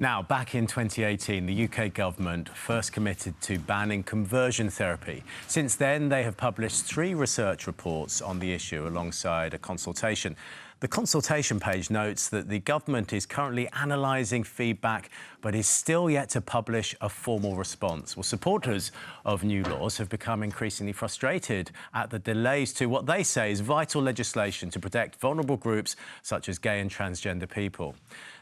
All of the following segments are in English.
Now, back in 2018, the UK government first committed to banning conversion therapy. Since then, they have published 3 research reports on the issue alongside a consultation. The consultation page notes that the government is currently analysing feedback, but is still yet to publish a formal response. Well, supporters of new laws have become increasingly frustrated at the delays to what they say is vital legislation to protect vulnerable groups such as gay and transgender people.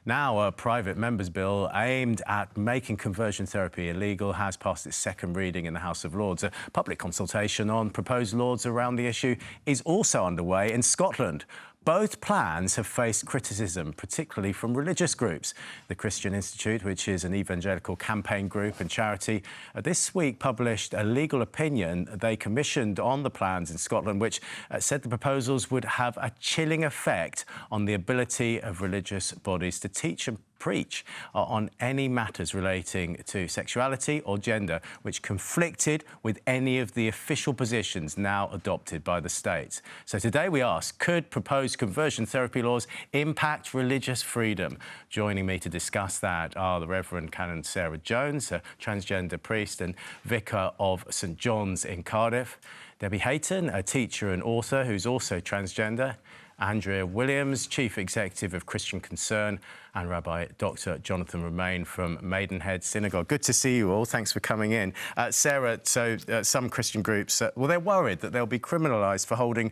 Now, a private member's bill aimed at making conversion therapy illegal has passed its second reading in the House of Lords. A public consultation on proposed laws around the issue is also underway in Scotland. Both plans have faced criticism, particularly from religious groups. The Christian Institute, which is an evangelical campaign group and charity, this week published a legal opinion they commissioned on the plans in Scotland, which said the proposals would have a chilling effect on the ability of religious bodies to teach and preach on any matters relating to sexuality or gender which conflicted with any of the official positions now adopted by the state. So today we ask, could proposed conversion therapy laws impact religious freedom? Joining me to discuss that are the Revd Canon Sarah Jones, a transgender priest and vicar of St John's in Cardiff, Debbie Hayton, a teacher and author who's also transgender, Andrea Williams, Chief Executive of Christian Concern, and Rabbi Dr Jonathan Romain from Maidenhead Synagogue. Good to see you all. Thanks for coming in. Sarah, so some Christian groups, well, they're worried that they'll be criminalised for holding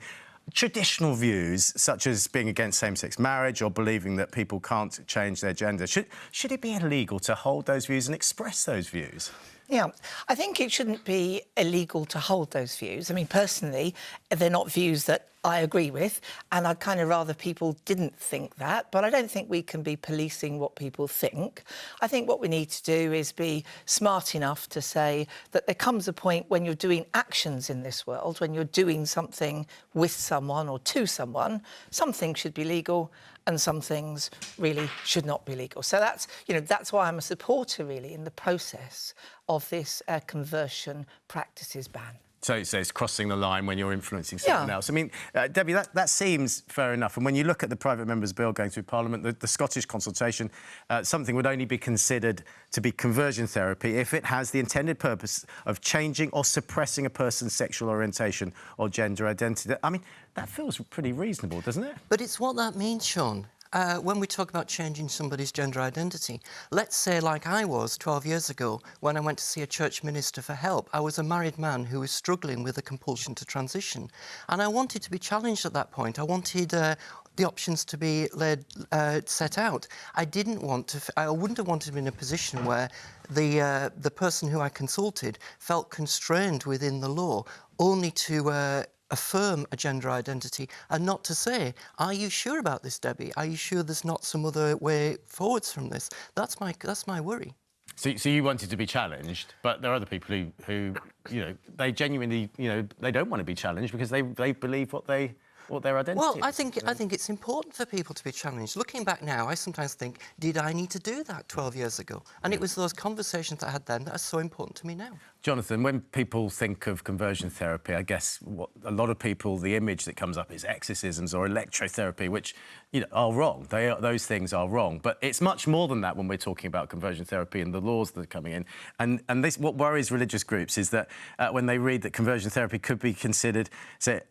traditional views, such as being against same-sex marriage or believing that people can't change their gender. Should it be illegal to hold those views and express those views? Yeah, I think it shouldn't be illegal to hold those views. I mean, personally, they're not views that I agree with, and I'd kind of rather people didn't think that, but I don't think we can be policing what people think. I think what we need to do is be smart enough to say that there comes a point when you're doing actions in this world, when you're doing something with someone or to someone, some things should be legal and some things really should not be legal. So that's, that's why I'm a supporter, really, in the process of this conversion practices ban. So it's crossing the line when you're influencing someone else. I mean, Debbie, that seems fair enough. And when you look at the private member's bill going through Parliament, the Scottish consultation, something would only be considered to be conversion therapy if it has the intended purpose of changing or suppressing a person's sexual orientation or gender identity. I mean, that feels pretty reasonable, doesn't it? But it's what that means, Sean. When we talk about changing somebody's gender identity, let's say like I was 12 years ago when I went to see a church minister for help. I was a married man who was struggling with a compulsion to transition, and I wanted to be challenged at that point. I wanted the options to be set out. I wouldn't have wanted to be in a position where the person who I consulted felt constrained within the law only to affirm a gender identity and not to say, are you sure about this, Debbie? Are you sure there's not some other way forwards from this? That's my worry. So you wanted to be challenged, but there are other people who they genuinely, they don't want to be challenged because they believe what their identity Well, is. I think it's important for people to be challenged. Looking back now, I sometimes think, did I need to do that 12 years ago? And it was those conversations that I had then that are so important to me now. Jonathan, when people think of conversion therapy, I guess what a lot of people, the image that comes up is exorcisms or electrotherapy, which are wrong. Those things are wrong. But it's much more than that when we're talking about conversion therapy and the laws that are coming in. And this, what worries religious groups is that when they read that conversion therapy could be considered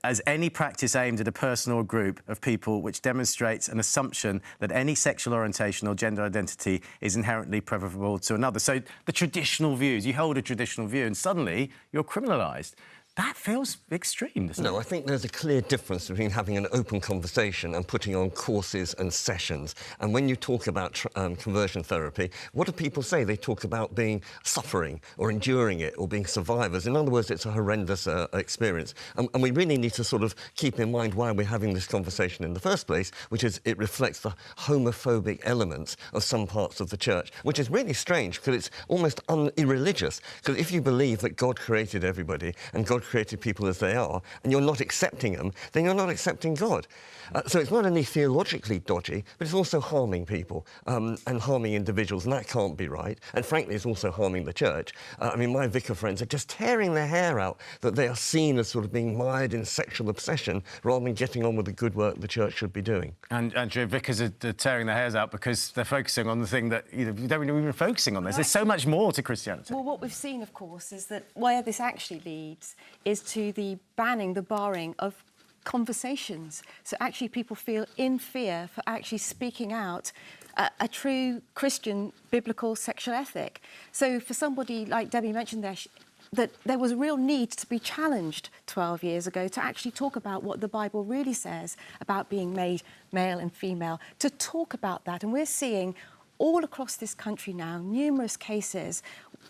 as any practice aimed at a person or group of people which demonstrates an assumption that any sexual orientation or gender identity is inherently preferable to another. So the traditional views, you hold a traditional view and suddenly you're criminalised. That feels extreme, doesn't it? No, I think there's a clear difference between having an open conversation and putting on courses and sessions. And when you talk about conversion therapy, what do people say? They talk about suffering or enduring it or being survivors. In other words, it's a horrendous experience. And we really need to sort of keep in mind why we're having this conversation in the first place, which is it reflects the homophobic elements of some parts of the church, which is really strange because it's almost irreligious. Because if you believe that God created everybody and God God created people as they are, and you're not accepting them, then you're not accepting God. So it's not only theologically dodgy, but it's also harming people and harming individuals, and that can't be right. And frankly, it's also harming the church. I mean, my vicar friends are just tearing their hair out that they are seen as sort of being mired in sexual obsession rather than getting on with the good work the church should be doing. And Andrea, vicars are tearing their hairs out because they're focusing on the thing that you don't really even focusing on this. There's so much more to Christianity. Well, what we've seen, of course, is that where this actually leads is to the banning, the barring of conversations. So actually people feel in fear for actually speaking out a true Christian biblical sexual ethic. So for somebody like Debbie mentioned there, that there was a real need to be challenged 12 years ago to actually talk about what the Bible really says about being made male and female, to talk about that. And we're seeing all across this country now numerous cases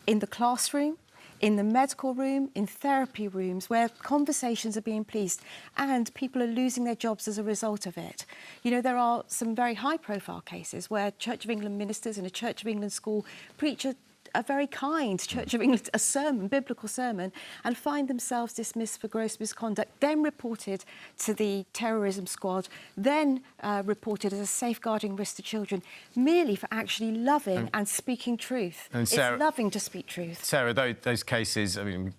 in the classroom, in the medical room, in therapy rooms, where conversations are being policed and people are losing their jobs as a result of it. You know, there are some very high-profile cases where Church of England ministers in a Church of England school preach a very kind Church of England, a sermon, biblical sermon, and find themselves dismissed for gross misconduct, then reported to the terrorism squad, then reported as a safeguarding risk to children, merely for actually loving and speaking truth. And Sarah, it's loving to speak truth. Sarah, those cases, I mean,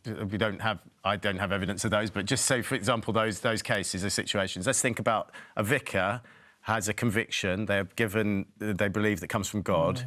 I don't have evidence of those, but just say, for example, those cases, those situations. Let's think about a vicar has a conviction, they believe that comes from God.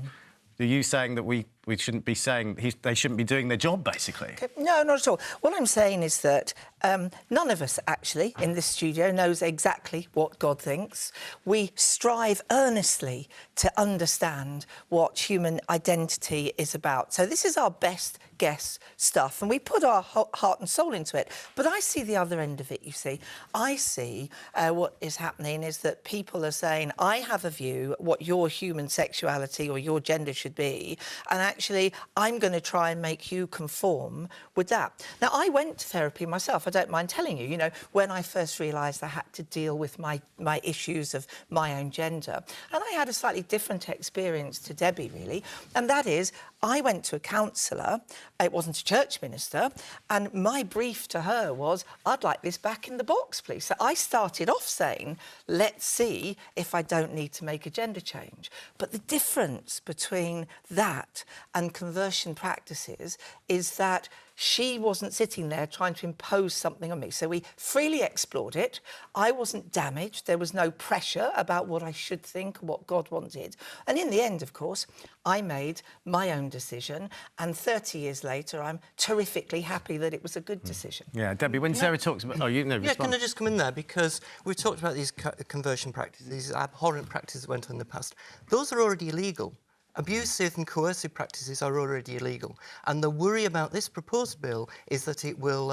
Are you saying that we shouldn't be saying they shouldn't be doing their job, basically? Okay. No, not at all. What I'm saying is that none of us, actually, in this studio knows exactly what God thinks. We strive earnestly to understand what human identity is about. So this is our best guess stuff, and we put our heart and soul into it. But I see the other end of it, you see. I see what is happening is that people are saying, I have a view what your human sexuality or your gender should be, and actually I'm going to try and make you conform with that. Now, I went to therapy myself. I don't mind telling you, when I first realised I had to deal with my issues of my own gender. And I had a slightly different experience to Debbie, really, and that is I went to a counsellor. It wasn't a church minister, and my brief to her was, I'd like this back in the box, please. So I started off saying, let's see if I don't need to make a gender change. But the difference between that and conversion practices is that she wasn't sitting there trying to impose something on me. So we freely explored it. I wasn't damaged. There was no pressure about what I should think, what God wanted. And in the end, of course, I made my own decision. And 30 years later, I'm terrifically happy that it was a good decision. Yeah, Debbie, when Sarah talks about... respond. Can I just come in there? Because we've talked about these conversion practices, these abhorrent practices that went on in the past. Those are already illegal. Abusive and coercive practices are already illegal. And the worry about this proposed bill is that it will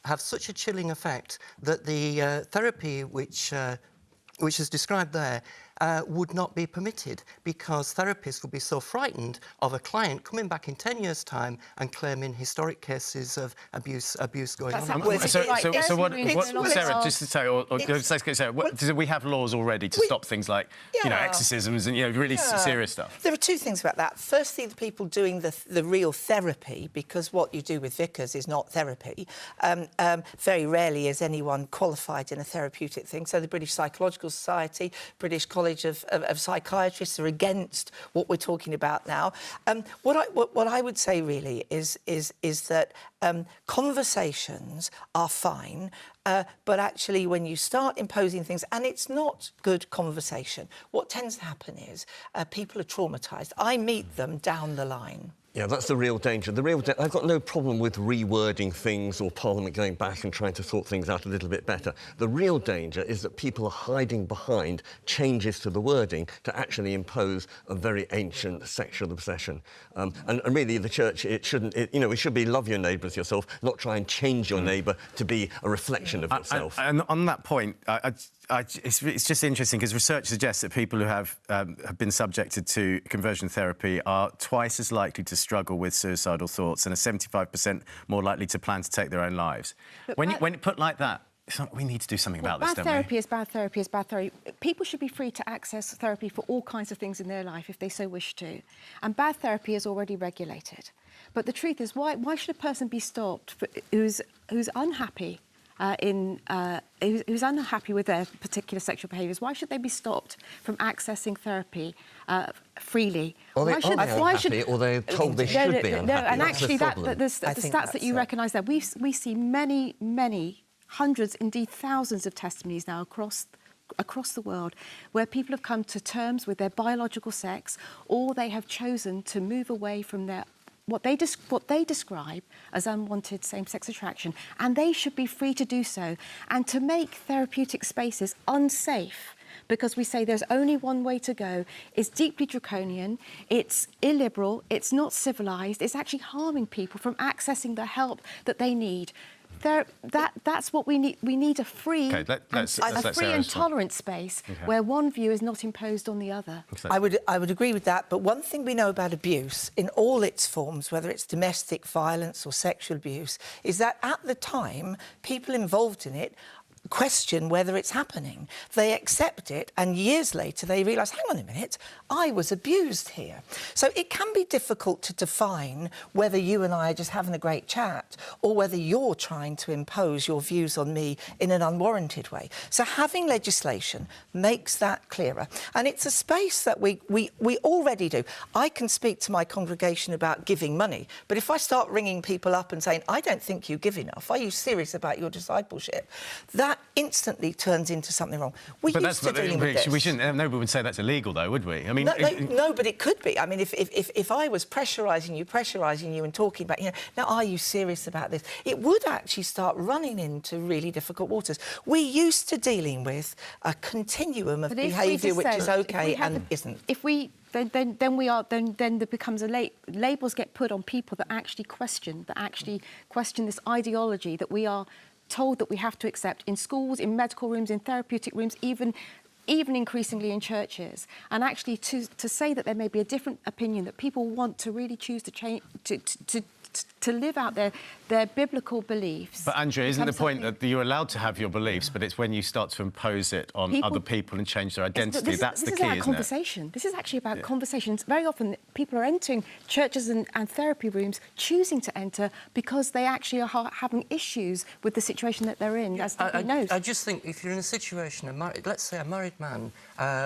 have such a chilling effect that the therapy which is described there would not be permitted, because therapists would be so frightened of a client coming back in 10 years' time and claiming historic cases of abuse going on. So what, Sarah, just to say, Sarah, do we have laws already to stop things like, exorcisms and, really serious stuff? There are two things about that. Firstly, the people doing the real therapy, because what you do with vicars is not therapy. Very rarely is anyone qualified in a therapeutic thing. So the British Psychological Society, British College of Psychiatrists are against what we're talking about now. What I would say really is that conversations are fine, but actually when you start imposing things, and it's not good conversation, what tends to happen is people are traumatised. I meet them down the line. Yeah, that's the real danger. I've got no problem with rewording things or Parliament going back and trying to sort things out a little bit better. The real danger is that people are hiding behind changes to the wording to actually impose a very ancient sexual obsession. And really, the church, it should be love your neighbour as yourself, not try and change your neighbour to be a reflection of yourself. And on that point, it's just interesting because research suggests that people who have been subjected to conversion therapy are twice as likely to struggle with suicidal thoughts and are 75% more likely to plan to take their own lives. When you put like that, we need to do something about this, bad don't therapy we? is bad therapy is bad therapy. People should be free to access therapy for all kinds of things in their life if they so wish to. And bad therapy is already regulated. But the truth is, why should a person be stopped who's unhappy who's unhappy with their particular sexual behaviours? Why should they be stopped from accessing therapy freely? Or they're unhappy, or they're told they should be unhappy. No, and That's actually, the stats that you recognise there, we see many hundreds, indeed thousands of testimonies now across the world where people have come to terms with their biological sex, or they have chosen to move away from their what they describe as unwanted same-sex attraction, and they should be free to do so. And to make therapeutic spaces unsafe because we say there's only one way to go is deeply draconian, it's illiberal, it's not civilized, it's actually harming people from accessing the help that they need. That's what we need. We need a free, and tolerant space where one view is not imposed on the other. I would agree with that. But one thing we know about abuse in all its forms, whether it's domestic violence or sexual abuse, is that at the time, people involved in it question whether it's happening. They accept it, and years later they realise, hang on a minute, I was abused here. So it can be difficult to define whether you and I are just having a great chat or whether you're trying to impose your views on me in an unwarranted way. So having legislation makes that clearer. And it's a space that we already do. I can speak to my congregation about giving money, but if I start ringing people up and saying, I don't think you give enough, are you serious about your discipleship? That instantly turns into something wrong. We're used to dealing with this. We shouldn't. Nobody would say that's illegal, though, would we? I mean, no, but it could be. I mean, if I was pressurising you, and talking about, now, are you serious about this? It would actually start running into really difficult waters. We're used to dealing with a continuum of behaviour which is OK and isn't. If we then there becomes labels get put on people that actually question this ideology that we are told that we have to accept in schools, in medical rooms, in therapeutic rooms, even increasingly in churches. And actually to say that there may be a different opinion, that people want to really choose to change, to live out their biblical beliefs. But Andrea, isn't the point that you're allowed to have your beliefs, but it's when you start to impose it on other people and change their identity, that's the key, isn't it? This is about conversation. This is actually about conversations. Very often people are entering churches and therapy rooms, choosing to enter because they actually are having issues with the situation that they're in, as Debbie knows. I just think if you're in a situation, let's say a married man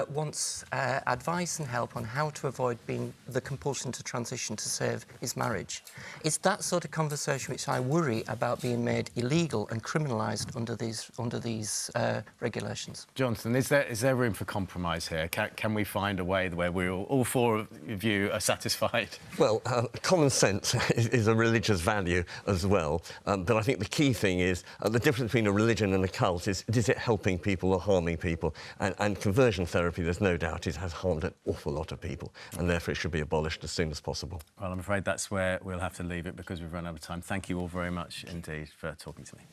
wants advice and help on how to avoid being the compulsion to transition to save his marriage. It's that sort of conversation which I worry about being made illegal and criminalised under these regulations. Jonathan, is there room for compromise here? Can we find a way where all four of you are satisfied? Well, common sense is a religious value as well, but I think the key thing is the difference between a religion and a cult is it helping people or harming people? And conversion therapy, there's no doubt, it has harmed an awful lot of people, and therefore it should be abolished as soon as possible. Well, I'm afraid that's where we'll have to leave it because we've run out of time. Thank you all very much indeed for talking to me.